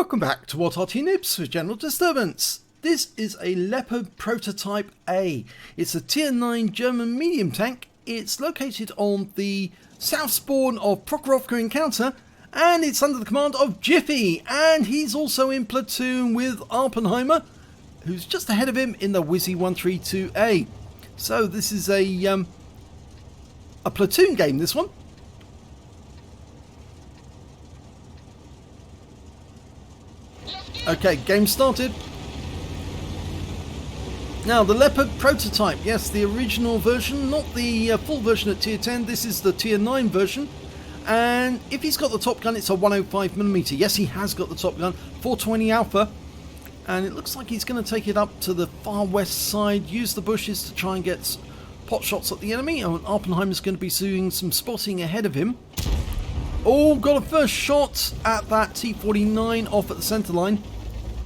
Welcome back to what Arty Noobs for General Disturbance. This is a Leopard Prototyp A. It's a tier 9 German medium tank. It's located on the south spawn of Prokhorovka encounter, and it's under the command of Jiffy, and he's also in platoon with Oppenheimer, who's just ahead of him in the Wizzy 132A. So this is a platoon game, this one. Okay, game started. Now, the Leopard Prototyp, yes, the original version, not the full version at tier 10, this is the tier 9 version. And if he's got the top gun, it's a 105mm. Yes, he has got the top gun, 420 Alpha. And it looks like he's going to take it up to the far west side, use the bushes to try and get pot shots at the enemy. And Oppenheimer's going to be doing some spotting ahead of him. Oh, got a first shot at that T-49 off at the centre line.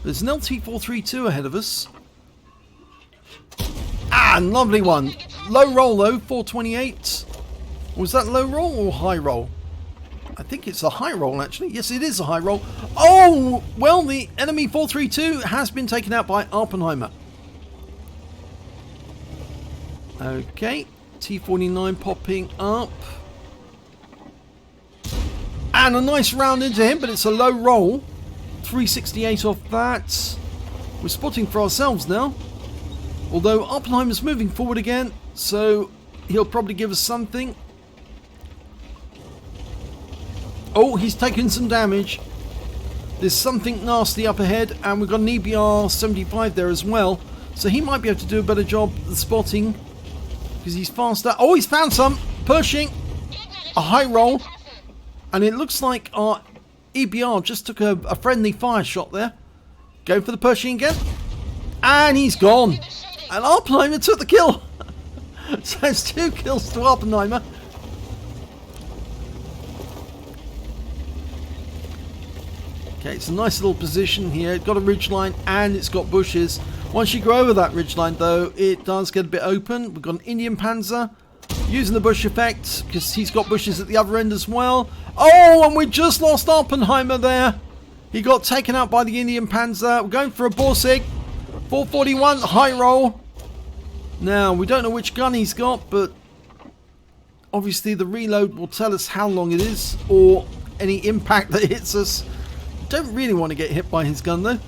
There's an LT-432 ahead of us. Ah, lovely one. Low roll though, 428. Was that low roll or high roll? I think it's a high roll actually. Yes, it is a high roll. Oh, well, the enemy 432 has been taken out by Oppenheimer. Okay, T-49 popping up. And a nice round into him, but it's a low roll. 368 off that. We're spotting for ourselves now. Although Oppenheimer's moving forward again, so he'll probably give us something. Oh, he's taken some damage. There's something nasty up ahead, and we've got an EBR-75 there as well. So he might be able to do a better job at spotting, because he's faster. Oh, he's found some. Pershing. A high roll. And it looks like our EBR just took a friendly fire shot there. Going for the Pershing again. And he's gone. And Oppenheimer took the kill. So it's 2 kills to Oppenheimer. Okay, it's a nice little position here. It's got a ridgeline and it's got bushes. Once you go over that ridgeline though, it does get a bit open. We've got an Indian Panzer using the bush effect because he's got bushes at the other end as well. Oh, and we just lost Oppenheimer there. He got taken out by the Indian Panzer. We're going for a Borsig. 441 high roll. Now, we don't know which gun he's got, but obviously the reload will tell us how long it is or any impact that hits us. Don't really want to get hit by his gun though.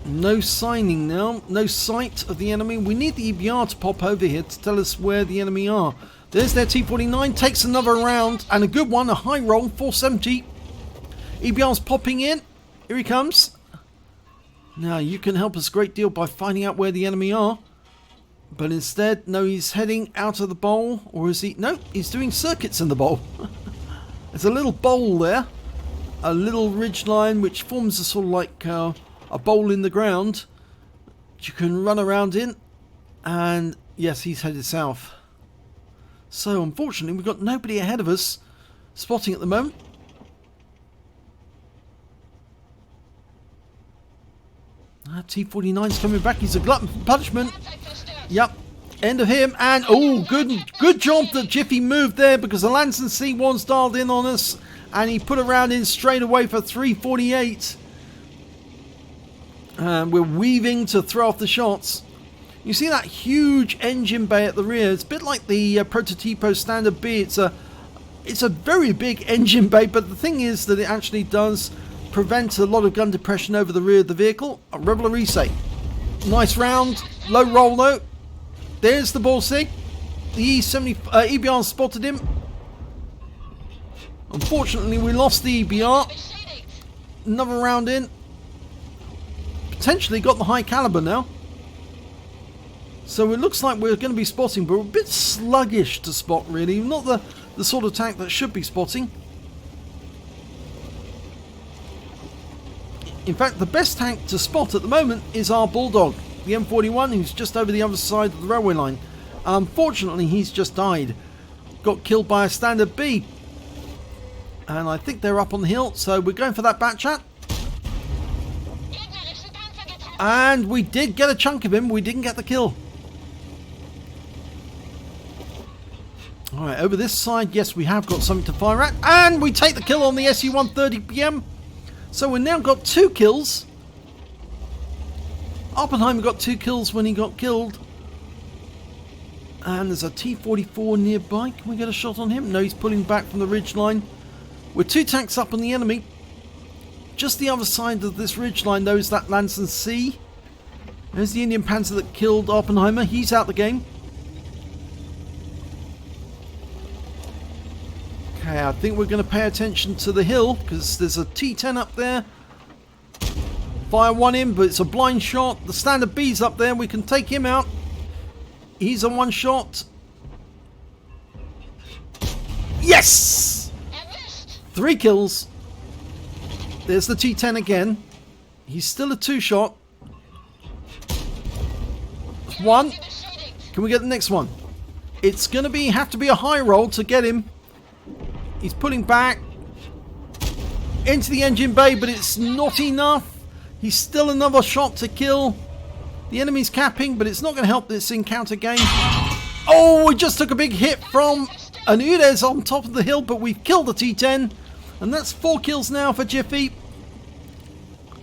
No signing now, no sight of the enemy. We need the EBR to pop over here to tell us where the enemy are. There's their T-49, takes another round, and a good one, a high roll, 470. EBR's popping in, here he comes. Now you can help us a great deal by finding out where the enemy are. But instead, no, he's heading out of the bowl, or is he? No, he's doing circuits in the bowl. There's a little bowl there, a little ridge line which forms a sort of like a bowl in the ground you can run around in, and yes, he's headed south. So unfortunately we've got nobody ahead of us spotting at the moment. T-49's coming back. He's a glutton for punishment. Yep, end of him. And oh, good job that Jiffy moved there, because the Lanson C1's dialed in on us and he put a round in straight away for 348. And we're weaving to throw off the shots. You see that huge engine bay at the rear? It's a bit like the Prototyp A Standard B. It's a very big engine bay, but the thing is that it actually does prevent a lot of gun depression over the rear of the vehicle. A Rebel Arise. Nice round. Low roll though. There's the Borsig. The EBR spotted him. Unfortunately, we lost the EBR. Another round in. Potentially got the High Calibre now. So it looks like we're going to be spotting, but we're a bit sluggish to spot really. Not the sort of tank that should be spotting. In fact, the best tank to spot at the moment is our Bulldog, the M41, who's just over the other side of the railway line. Unfortunately, he's just died. Got killed by a Standard B. And I think they're up on the hill, so we're going for that back chat. And we did get a chunk of him, we didn't get the kill. Alright, over this side, yes, we have got something to fire at. And we take the kill on the SU-130PM. So we've now got 2 kills. Oppenheimer got 2 kills when he got killed. And there's a T-44 nearby. Can we get a shot on him? No, he's pulling back from the ridgeline. We're 2 tanks up on the enemy. Just the other side of this ridgeline, though, is that Lanson C. There's the Indian Panzer that killed Oppenheimer. He's out the game. Okay, I think we're going to pay attention to the hill because there's a T-10 up there. Fire one in, but it's a blind shot. The standard B's up there. We can take him out. He's a one shot. Yes! 3 kills. There's the T-10 again. He's still a 2 shot. 1. Can we get the next one? It's going to have to be a high roll to get him. He's pulling back into the engine bay, but it's not enough. He's still another shot to kill. The enemy's capping, but it's not going to help this encounter game. Oh, we just took a big hit from an Udez on top of the hill, but we've killed the T-10. And that's 4 kills now for Jiffy.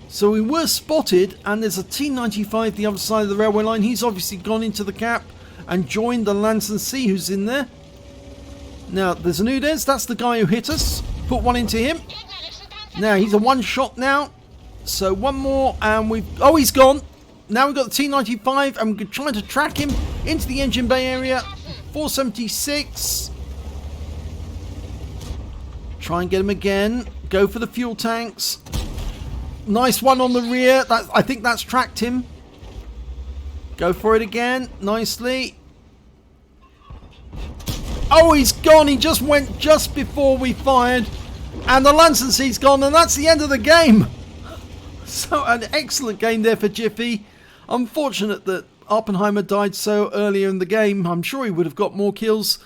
So we were spotted, and there's a T-95 the other side of the railway line. He's obviously gone into the cap and joined the Lanson C who's in there. Now, there's an Udez. That's the guy who hit us. Put one into him. Now, he's a 1 shot now. So, 1 more, and we've... Oh, he's gone. Now we've got the T-95, and we're trying to track him into the engine bay area. 476. Try and get him again. Go for the fuel tanks. Nice one on the rear. I think that's tracked him. Go for it again. Nicely. Oh, he's gone. He just went just before we fired. And the Lanson C's gone, and that's the end of the game. So, an excellent game there for Jiffy. Unfortunate that Oppenheimer died so earlier in the game. I'm sure he would have got more kills.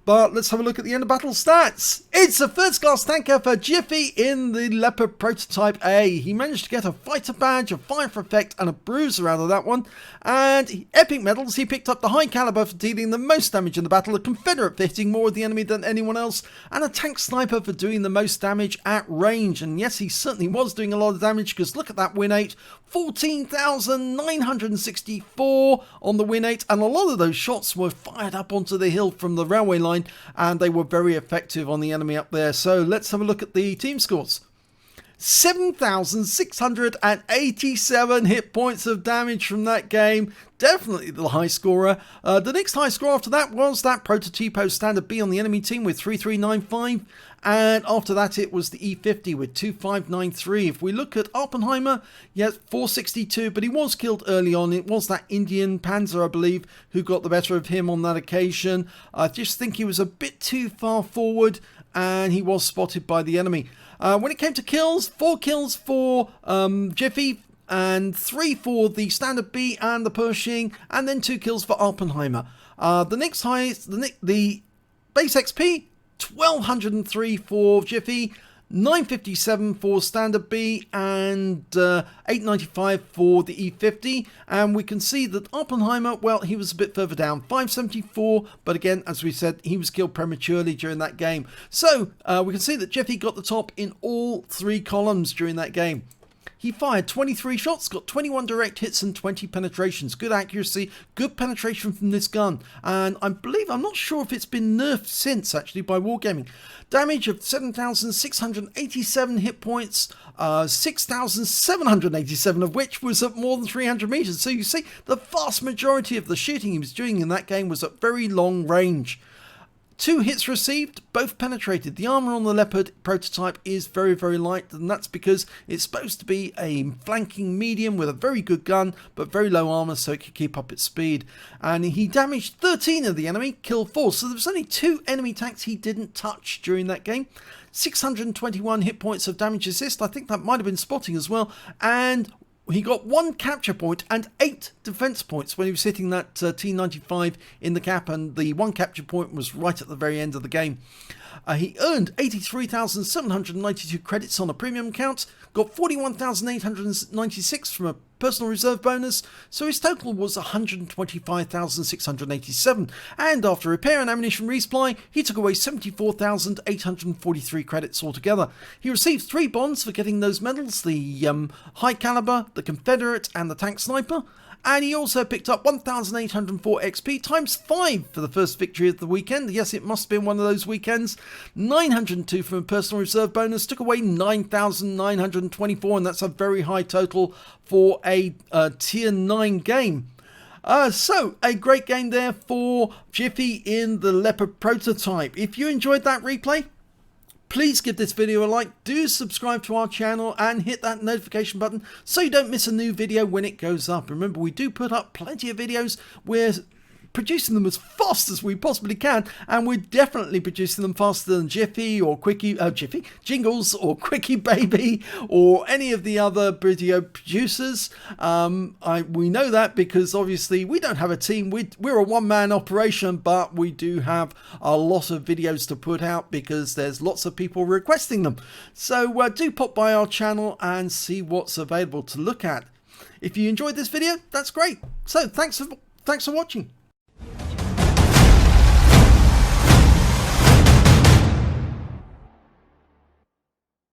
But let's have a look at the end of battle stats. It's a first class tanker for Jiffy in the Leopard Prototyp A. He managed to get a fighter badge, a fire for effect, and a bruiser out of that one. And epic medals, he picked up the High Calibre for dealing the most damage in the battle, a Confederate for hitting more of the enemy than anyone else, and a Tank Sniper for doing the most damage at range. And yes, he certainly was doing a lot of damage, because look at that win rate. 14,964 on the win rate, and a lot of those shots were fired up onto the hill from the railway line, and they were very effective on the enemy up there. So let's have a look at the team scores. 7,687 hit points of damage from that game. Definitely the high scorer. The next high score after that was that Prototyp A Standard B on the enemy team with 3395. And after that it was the E50 with 2593. If we look at Oppenheimer, yes, 462, but he was killed early on. It was that Indian Panzer, I believe, who got the better of him on that occasion. I just think he was a bit too far forward, and he was spotted by the enemy. When it came to kills, 4 kills for Jiffy, and 3 for the Standard B and the Pershing, and then 2 kills for Oppenheimer. The next highest, the base XP, 1203 for Jiffy, 957 for Standard B, and 895 for the E50. And we can see that Oppenheimer, well, he was a bit further down, 574, but again, as we said, he was killed prematurely during that game. So we can see that Jiffy got the top in all 3 columns during that game. He fired 23 shots, got 21 direct hits and 20 penetrations. Good accuracy, good penetration from this gun. And I'm not sure if it's been nerfed since, actually, by Wargaming. Damage of 7,687 hit points, 6,787 of which was at more than 300 meters. So you see, the vast majority of the shooting he was doing in that game was at very long range. 2 hits received, both penetrated. The armor on the Leopard prototype is very, very light, and that's because it's supposed to be a flanking medium with a very good gun, but very low armor so it could keep up its speed. And he damaged 13 of the enemy, killed 4. So there was only 2 enemy tanks he didn't touch during that game. 621 hit points of damage assist. I think that might have been spotting as well. And he got 1 capture point and 8 defense points when he was hitting that T-95 in the cap, and the 1 capture point was right at the very end of the game. He earned 83,792 credits on a premium account, got 41,896 from a personal reserve bonus, so his total was 125,687, and after repair and ammunition resupply, he took away 74,843 credits altogether. He received 3 bonds for getting those medals, the High Calibre, the Confederate and the Tank Sniper, and he also picked up 1,804 XP times 5 for the first victory of the weekend. Yes, it must have been one of those weekends. 902 from a personal reserve bonus, took away 9,924, and that's a very high total for a tier 9 game. So, a great game there for Jiffy in the Leopard Prototype. If you enjoyed that replay, please give this video a like, do subscribe to our channel and hit that notification button so you don't miss a new video when it goes up. Remember, we do put up plenty of videos. We're producing them as fast as we possibly can, and we're definitely producing them faster than Jiffy or Quickie, Jingles or Quickie Baby or any of the other video producers. We know that because obviously we don't have a team. We're a one-man operation, but we do have a lot of videos to put out because there's lots of people requesting them. So do pop by our channel and see what's available to look at. If you enjoyed this video, that's great. So thanks for watching.